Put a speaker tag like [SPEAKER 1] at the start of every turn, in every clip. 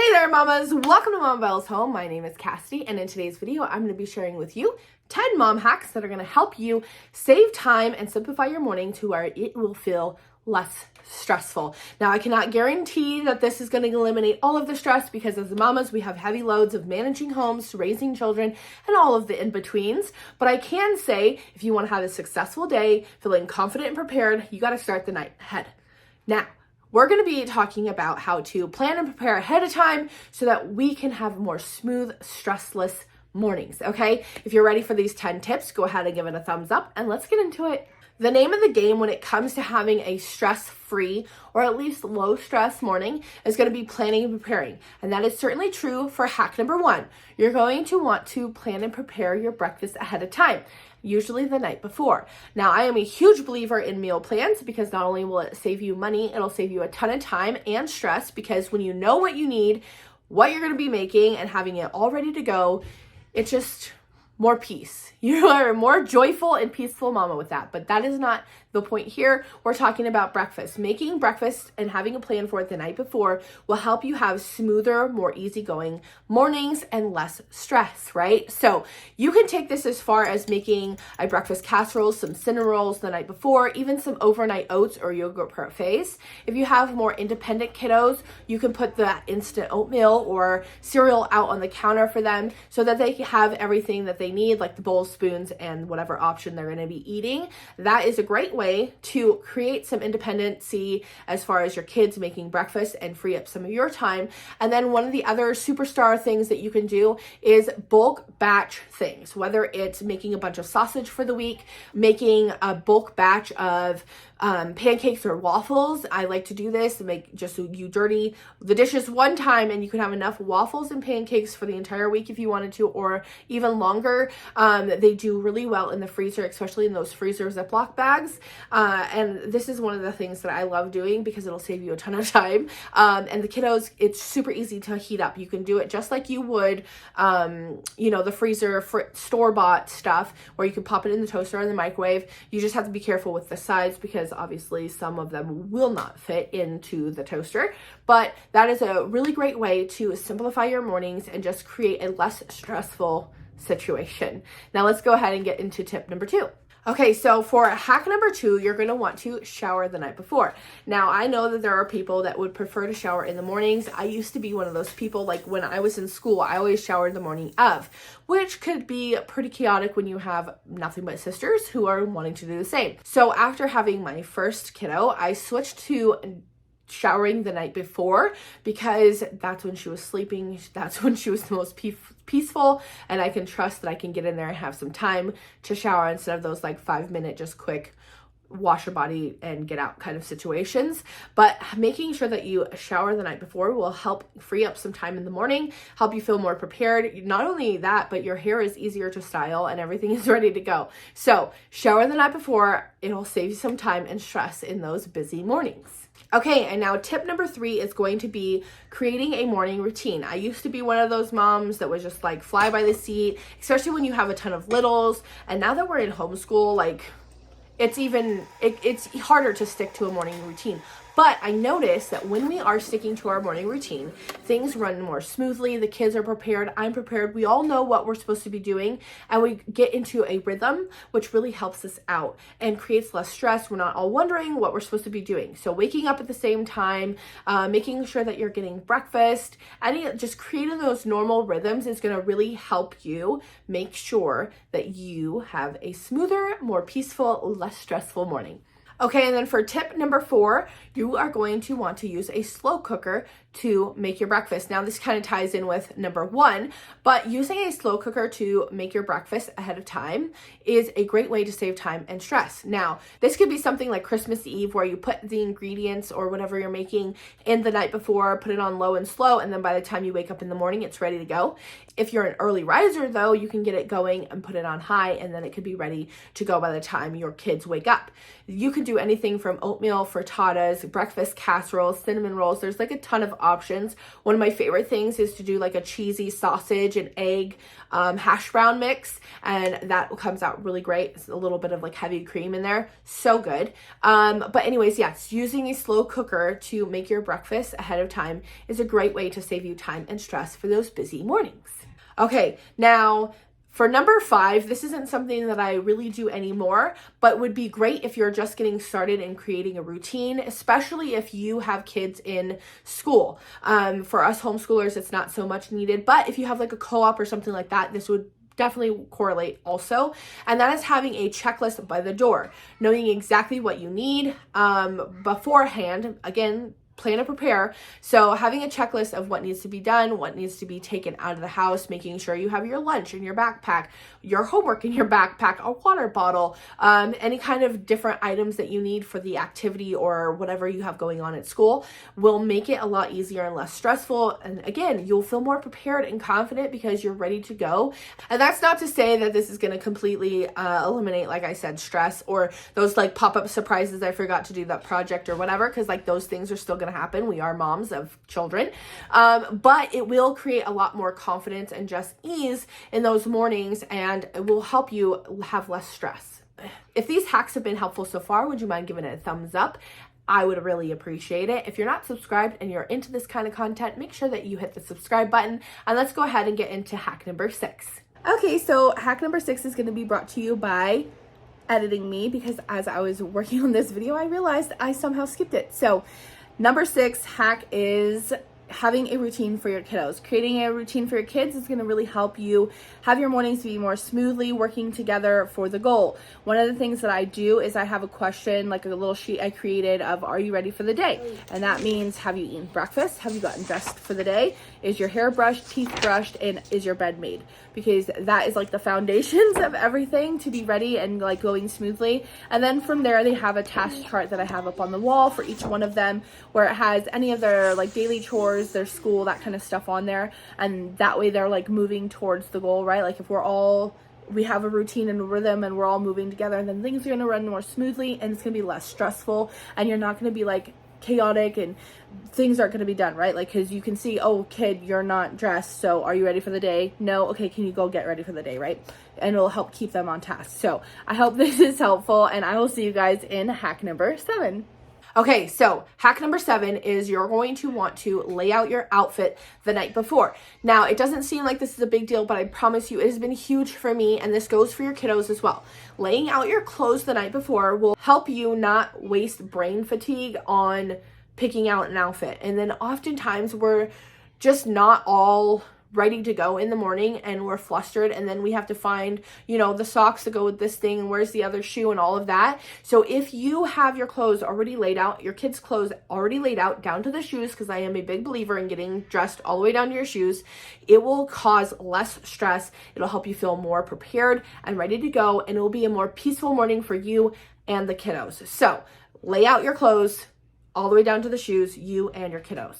[SPEAKER 1] Hey there, mamas. Welcome to Mama Belle's Home. My name is Cassidy, and in today's video, I'm going to be sharing with you 10 mom hacks that are going to help you save time and simplify your morning to where it will feel less stressful. Now, I cannot guarantee that this is going to eliminate all of the stress because as mamas, we have heavy loads of managing homes, raising children, and all of the in-betweens. But I can say, if you want to have a successful day, feeling confident and prepared, you got to start the night ahead. Now, we're going to be talking about how to plan and prepare ahead of time so that we can have more smooth, stressless mornings, okay? If you're ready for these 10 tips, go ahead and give it a thumbs up and let's get into it. The name of the game when it comes to having a stress-free or at least low-stress morning is going to be planning and preparing. And that is certainly true for hack number 1. You're going to want to plan and prepare your breakfast ahead of time, usually the night before. Now, I am a huge believer in meal plans because not only will it save you money, it'll save you a ton of time and stress because when you know what you need, what you're going to be making and having it all ready to go, it's just more peace. You are a more joyful and peaceful mama with that, but that is not the point here. We're talking about breakfast. Making breakfast and having a plan for it the night before will help you have smoother, more easygoing mornings and less stress, right? So you can take this as far as making a breakfast casserole, some cinnamon rolls the night before, even some overnight oats or yogurt parfaits. If you have more independent kiddos, you can put the instant oatmeal or cereal out on the counter for them so that they have everything that they need, like the bowls, spoons, and whatever option they're going to be eating. That is a great way to create some independency as far as your kids making breakfast and free up some of your time. And then one of the other superstar things that you can do is bulk batch things, whether it's making a bunch of sausage for the week, making a bulk batch of pancakes or waffles. I like to do this to make just so you dirty the dishes one time and you can have enough waffles and pancakes for the entire week if you wanted to, or even longer. They do really well in the freezer, especially in those freezer Ziploc bags. And this is one of the things that I love doing because it'll save you a ton of time. And the kiddos, it's super easy to heat up. You can do it just like you would, the freezer store-bought stuff where you can pop it in the toaster or the microwave. You just have to be careful with the sides because obviously some of them will not fit into the toaster, but that is a really great way to simplify your mornings and just create a less stressful situation. Now let's go ahead and get into tip number 2. Okay, so for hack number 2, you're going to want to shower the night before. Now, I know that there are people that would prefer to shower in the mornings. I used to be one of those people, like when I was in school, I always showered the morning of, which could be pretty chaotic when you have nothing but sisters who are wanting to do the same. So after having my first kiddo, I switched to showering the night before because that's when she was sleeping. That's when she was the most peaceful, and I can trust that I can get in there and have some time to shower instead of those like 5-minute just quick wash your body and get out kind of situations. But making sure that you shower the night before will help free up some time in the morning, help you feel more prepared. Not only that, but your hair is easier to style and everything is ready to go. So shower the night before. It'll save you some time and stress in those busy mornings. Okay, and now tip number 3 is going to be creating a morning routine. I used to be one of those moms that was just like fly by the seat, especially when you have a ton of littles. And now that we're in homeschool, like it's harder to stick to a morning routine. But I noticed that when we are sticking to our morning routine, things run more smoothly. The kids are prepared. I'm prepared. We all know what we're supposed to be doing. And we get into a rhythm, which really helps us out and creates less stress. We're not all wondering what we're supposed to be doing. So waking up at the same time, making sure that you're getting breakfast, just creating those normal rhythms is going to really help you make sure that you have a smoother, more peaceful, less stressful morning. Okay, and then for tip number 4, you are going to want to use a slow cooker to make your breakfast. Now, this kind of ties in with number 1, but using a slow cooker to make your breakfast ahead of time is a great way to save time and stress. Now, this could be something like Christmas Eve where you put the ingredients or whatever you're making in the night before, put it on low and slow, and then by the time you wake up in the morning, it's ready to go. If you're an early riser, though, you can get it going and put it on high, and then it could be ready to go by the time your kids wake up. You can do anything from oatmeal frittatas, breakfast casseroles, cinnamon rolls. There's like a ton of options. One of my favorite things is to do like a cheesy sausage and egg hash brown mix, and that comes out really great. It's a little bit of like heavy cream in there. So good. But anyways, yes, using a slow cooker to make your breakfast ahead of time is a great way to save you time and stress for those busy mornings. Okay, now for number 5, this isn't something that I really do anymore, but would be great if you're just getting started in creating a routine, especially if you have kids in school. For us homeschoolers, it's not so much needed, but if you have like a co-op or something like that, this would definitely correlate also. And that is having a checklist by the door, knowing exactly what you need beforehand. Again, plan to prepare. So having a checklist of what needs to be done, what needs to be taken out of the house, making sure you have your lunch in your backpack, your homework in your backpack, a water bottle, any kind of different items that you need for the activity or whatever you have going on at school will make it a lot easier and less stressful. And again, you'll feel more prepared and confident because you're ready to go. And that's not to say that this is going to completely eliminate, like I said, stress or those like pop-up surprises. I forgot to do that project or whatever, because like those things are still going to happen. We are moms of children, but it will create a lot more confidence and just ease in those mornings, and it will help you have less stress. If these hacks have been helpful so far, would you mind giving it a thumbs up? I would really appreciate it. If you're not subscribed and you're into this kind of content, make sure that you hit the subscribe button, and let's go ahead and get into hack number 6. Okay, so hack number 6 is going to be brought to you by editing me, because as I was working on this video, I realized I somehow skipped it. So number 6 hack is having a routine for your kiddos. Creating a routine for your kids is going to really help you have your mornings be more smoothly working together for the goal. One of the things that I do is I have a question, like a little sheet I created of, are you ready for the day? And that means, have you eaten breakfast? Have you gotten dressed for the day? Is your hair brushed, teeth brushed, and is your bed made? Because that is like the foundations of everything to be ready and like going smoothly. And then from there, they have a task chart that I have up on the wall for each one of them, where it has any of their like daily chores, their school, that kind of stuff on there. And that way they're like moving towards the goal, right? Like if we have a routine and a rhythm and we're all moving together, then things are going to run more smoothly and it's going to be less stressful, and you're not going to be like chaotic and things aren't going to be done, right? Like, because you can see, oh kid, you're not dressed, so are you ready for the day? No. Okay, can you go get ready for the day, right? And it'll help keep them on task. So I hope this is helpful, and I will see you guys in hack number 7. Okay, so hack number 7 is you're going to want to lay out your outfit the night before. Now, it doesn't seem like this is a big deal, but I promise you it has been huge for me, and this goes for your kiddos as well. Laying out your clothes the night before will help you not waste brain fatigue on picking out an outfit. And then oftentimes we're just not all ready to go in the morning and we're flustered, and then we have to find, the socks to go with this thing, and where's the other shoe and all of that. So if you have your clothes already laid out, your kids' clothes already laid out down to the shoes, because I am a big believer in getting dressed all the way down to your shoes, it will cause less stress. It'll help you feel more prepared and ready to go, and it will be a more peaceful morning for you and the kiddos. So lay out your clothes all the way down to the shoes, you and your kiddos.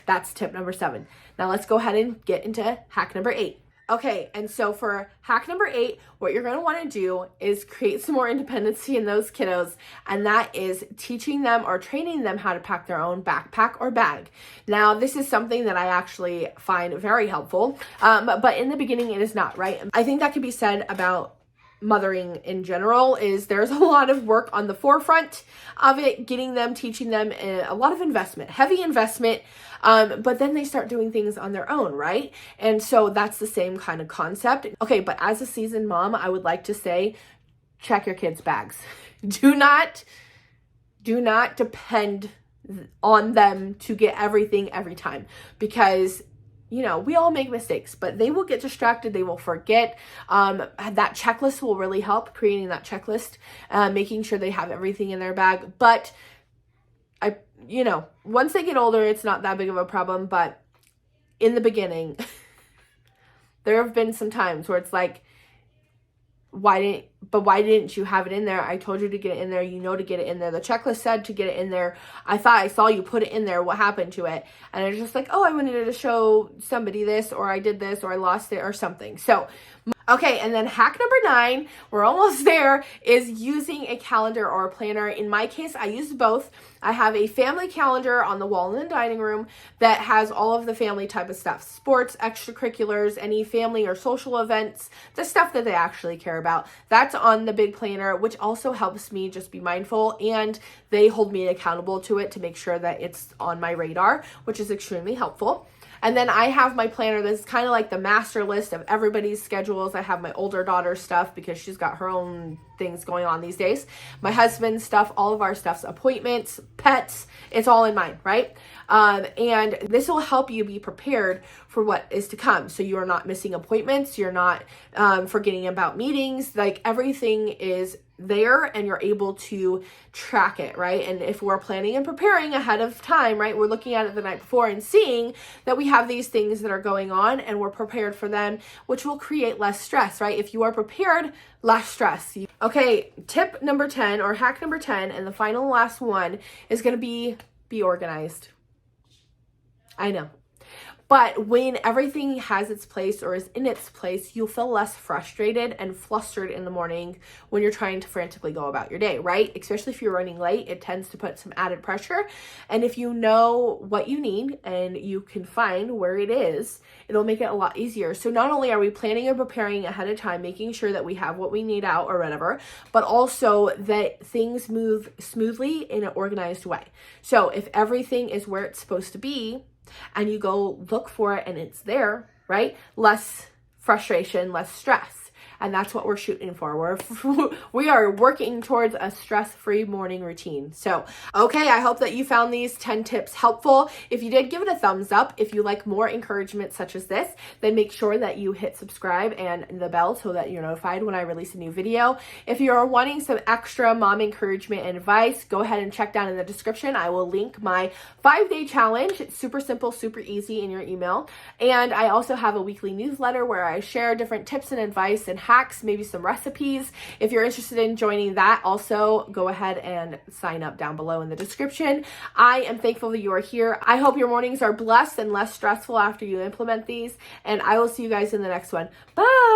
[SPEAKER 1] That's tip number 7. Now let's go ahead and get into hack number 8. Okay, and so for hack number 8, what you're going to want to do is create some more independency in those kiddos, and that is teaching them or training them how to pack their own backpack or bag. Now, this is something that I actually find very helpful, but in the beginning it is not, right? I think that could be said about mothering in general, is there's a lot of work on the forefront of it, getting them, teaching them, a lot of investment, heavy investment, but then they start doing things on their own, right? And so that's the same kind of concept. Okay, but as a seasoned mom, I would like to say, check your kids' bags. Do not depend on them to get everything every time, because we all make mistakes, but they will get distracted. They will forget. That checklist will really help, creating that checklist, making sure they have everything in their bag. But once they get older, it's not that big of a problem. But in the beginning, there have been some times where it's like, why didn't you have it in there? I told you to get it in there. To get it in there. The checklist said to get it in there. I thought I saw you put it in there. What happened to it? And it's just like, oh, I wanted to show somebody this, or I did this, or I lost it, or something. So Okay, and then hack number 9, we're almost there, is using a calendar or a planner. In my case, I use both. I have a family calendar on the wall in the dining room that has all of the family type of stuff, sports, extracurriculars, any family or social events, the stuff that they actually care about. That's on the big planner, which also helps me just be mindful, and they hold me accountable to it to make sure that it's on my radar, which is extremely helpful. And then I have my planner that's kind of like the master list of everybody's schedules. I have my older daughter's stuff because she's got her own things going on these days. My husband's stuff, all of our stuff's appointments, pets, it's all in mine, right? And this will help you be prepared for what is to come. So you are not missing appointments. You're not forgetting about meetings. Like everything is there and you're able to track it, right? And if we're planning and preparing ahead of time, right, we're looking at it the night before and seeing that we have these things that are going on and we're prepared for them, which will create less stress, right? If you are prepared, less stress. Okay, tip number 10 or hack number 10, and the final last one is going to be organized. I know. But when everything has its place or is in its place, you'll feel less frustrated and flustered in the morning when you're trying to frantically go about your day, right? Especially if you're running late, it tends to put some added pressure. And if you know what you need and you can find where it is, it'll make it a lot easier. So not only are we planning and preparing ahead of time, making sure that we have what we need out or whatever, but also that things move smoothly in an organized way. So if everything is where it's supposed to be, and you go look for it and it's there, right? Less frustration, less stress. And that's what we're shooting for. We are working towards a stress-free morning routine. So, okay, I hope that you found these 10 tips helpful. If you did, give it a thumbs up. If you like more encouragement such as this, then make sure that you hit subscribe and the bell so that you're notified when I release a new video. If you're wanting some extra mom encouragement and advice, go ahead and check down in the description. I will link my 5-day challenge. It's super simple, super easy in your email. And I also have a weekly newsletter where I share different tips and advice and hacks, maybe some recipes. If you're interested in joining that, also go ahead and sign up down below in the description. I am thankful that you are here. I hope your mornings are blessed and less stressful after you implement these, and I will see you guys in the next one. Bye!